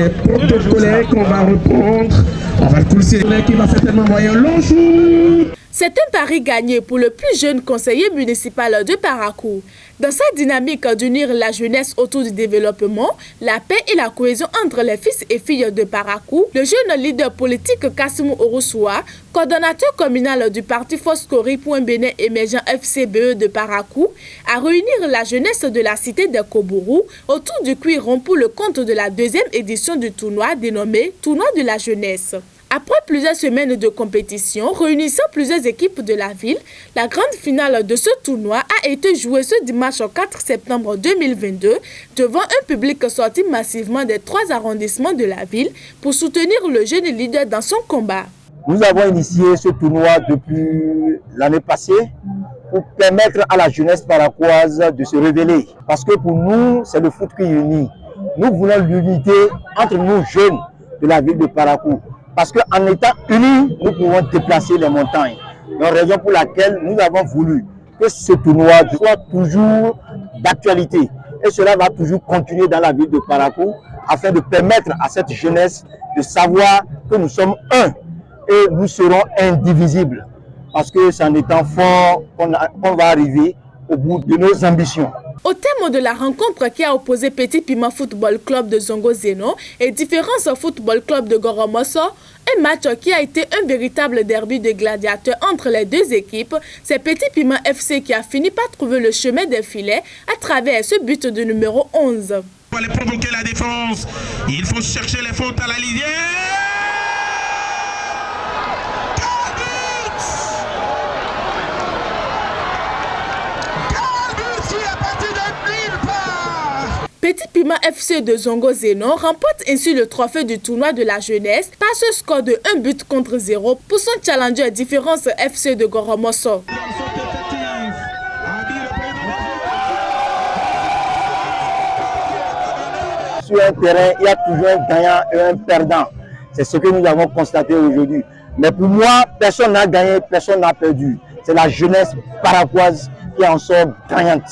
est protocolaire qu'on va reprendre. On va pousser qui va certainement envoyer un long jour. C'est un pari gagné pour le plus jeune conseiller municipal de Parakou. Dans sa dynamique d'unir la jeunesse autour du développement, la paix et la cohésion entre les fils et filles de Parakou, le jeune leader politique Kassimou Ourousoua, coordonnateur communal du parti Foskori pour un Bénin émergent FCBE de Parakou, a réuni la jeunesse de la cité de Kobourou autour du cuiron pour le compte de la deuxième édition du tournoi dénommé Tournoi de la jeunesse. Après plusieurs semaines de compétition réunissant plusieurs équipes de la ville, la grande finale de ce tournoi a été jouée ce dimanche 4 septembre 2022 devant un public sorti massivement des 3 arrondissements de la ville pour soutenir le jeune leader dans son combat. Nous avons initié ce tournoi depuis l'année passée pour permettre à la jeunesse paracoise de se révéler. Parce que pour nous, c'est le foot qui unit. Nous voulons l'unité entre nous jeunes de la ville de Parakou. Parce qu'en étant unis, nous pouvons déplacer les montagnes. Donc, raison pour laquelle nous avons voulu que ce tournoi soit toujours d'actualité. Et cela va toujours continuer dans la ville de Parakou afin de permettre à cette jeunesse de savoir que nous sommes un et nous serons indivisibles. Parce que c'est en étant fort qu'on va arriver au bout de nos ambitions. Au thème de la rencontre qui a opposé Petit Piment Football Club de Zongo Zeno et Différence Football Club de Goromoso, un match qui a été un véritable derby de gladiateurs entre les deux équipes, c'est Petit Piment FC qui a fini par trouver le chemin des filets à travers ce but de numéro 11. Pour aller provoquer la défense, il faut chercher les fautes à la lisière. Petit Piment FC de Zongo Zeno remporte ainsi le trophée du tournoi de la jeunesse par ce score de 1-0 pour son challenger Différence FC de Goromoso. Sur un terrain, il y a toujours un gagnant et un perdant. C'est ce que nous avons constaté aujourd'hui. Mais pour moi, personne n'a gagné, personne n'a perdu. C'est la jeunesse paracoise qui en sort gagnante.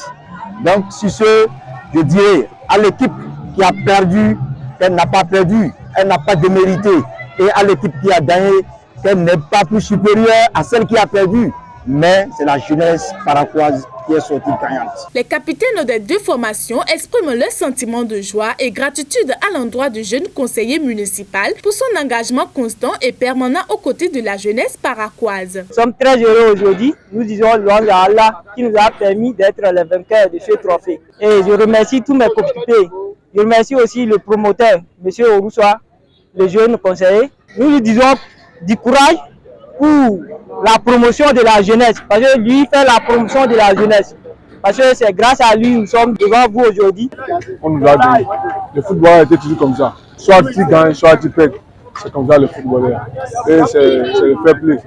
Donc, sur ce, je dirais à l'équipe qui a perdu qu'elle n'a pas perdu, elle n'a pas démérité. Et à l'équipe qui a gagné qu'elle n'est pas plus supérieure à celle qui a perdu. Mais c'est la jeunesse paracoise qui est sortie gagnante. Les capitaines des deux formations expriment leur sentiment de joie et gratitude à l'endroit du jeune conseiller municipal pour son engagement constant et permanent aux côtés de la jeunesse paracoise. Nous sommes très heureux aujourd'hui. Nous disons louange à Allah qui nous a permis d'être les vainqueurs de ce trophée. Et je remercie tous mes coéquipiers. Je remercie aussi le promoteur, M. Ourousoua, le jeune conseiller. Nous lui disons du courage pour la promotion de la jeunesse, parce que lui fait la promotion de la jeunesse. Parce que c'est grâce à lui que nous sommes devant vous aujourd'hui. On nous a dit, le football a été toujours comme ça. Soit tu gagnes, soit tu perds. C'est comme ça le footballeur. Et c'est le fair play.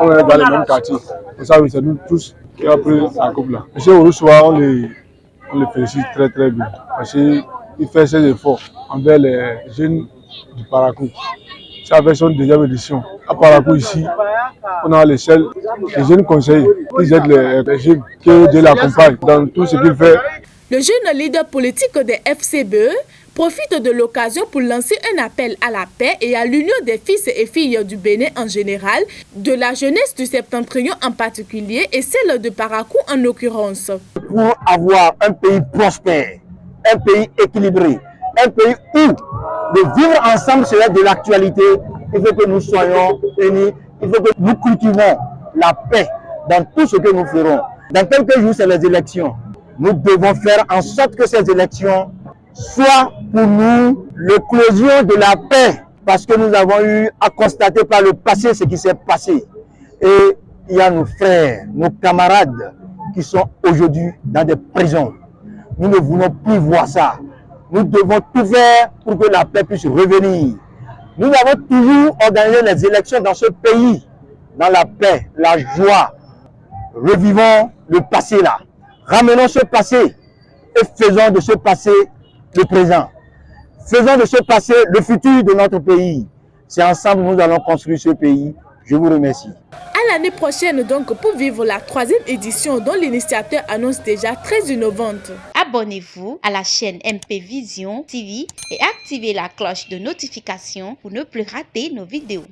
On est dans les mêmes quartiers. Et ça, c'est nous tous qui avons pris la coupe là. Monsieur Ourousoua, on le félicite très très bien. Parce qu'il fait ses efforts envers les jeunes du Parakou. C'est avec son deuxième édition. À Parakou ici, on a les jeunes conseillers qui aident les jeunes, que Dieu l'accompagne dans tout ce qu'il fait. Le jeune leader politique des FCBE profite de l'occasion pour lancer un appel à la paix et à l'union des fils et filles du Bénin en général, de la jeunesse du Septentrion en particulier et celle de Parakou en l'occurrence. Pour avoir un pays prospère, un pays équilibré, un pays où de vivre ensemble serait de l'actualité, il faut que nous soyons unis, il faut que nous cultivons la paix dans tout ce que nous ferons. Dans quelques jours, c'est les élections. Nous devons faire en sorte que ces élections soient pour nous l'éclosion de la paix, parce que nous avons eu à constater par le passé ce qui s'est passé. Et il y a nos frères, nos camarades qui sont aujourd'hui dans des prisons. Nous ne voulons plus voir ça. Nous devons tout faire pour que la paix puisse revenir. Nous avons toujours organisé les élections dans ce pays, dans la paix, la joie. Revivons le passé là. Ramenons ce passé et faisons de ce passé le présent. Faisons de ce passé le futur de notre pays. C'est ensemble que nous allons construire ce pays. Je vous remercie. À l'année prochaine donc pour vivre la 3e édition dont l'initiateur annonce déjà très innovante. À Abonnez-vous à la chaîne MP Vision TV et activez la cloche de notification pour ne plus rater nos vidéos.